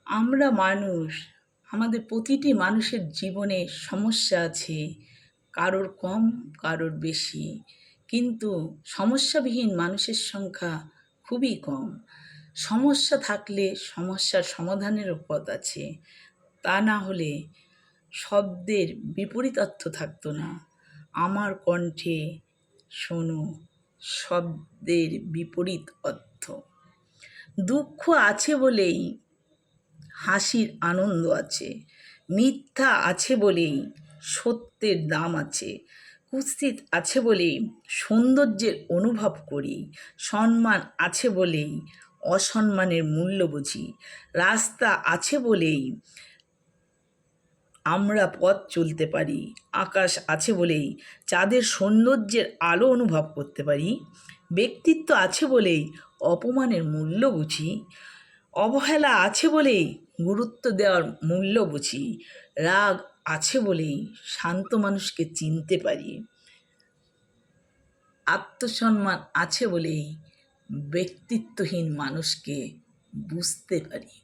আমরা মানুষ, আমাদের প্রতিটি মানুষের জীবনে সমস্যা আছে, কারোর কম কারোর বেশি, কিন্তু সমস্যাবিহীন মানুষের সংখ্যা খুবই কম। সমস্যা থাকলে সমস্যার সমাধানেরও পথ আছে, তা না হলে শব্দের বিপরীত অর্থ থাকতো না। আমার কণ্ঠে শোনো শব্দের বিপরীত অর্থ। দুঃখ আছে বলেই হাসির আনন্দ আছে, মিথ্যা আছে বলেই সত্যের দাম আছে, কুৎসিত আছে বলেই সৌন্দর্যের অনুভব করি, সম্মান আছে বলেই অসম্মানের মূল্য বুঝি, রাস্তা আছে বলেই আমরা পথ চলতে পারি, আকাশ আছে বলেই চাঁদের সৌন্দর্যের আলো অনুভব করতে পারি, ব্যক্তিত্ব আছে বলেই অপমানের মূল্য বুঝি, অবহেলা আছে বলেই গুরুত্ব দেওয়ার মূল্য বুঝি, রাগ আছে বলেই শান্ত মানুষকে চিনতে পারি, আত্মসম্মান আছে বলেই ব্যক্তিত্বহীন মানুষকে বুঝতে পারি।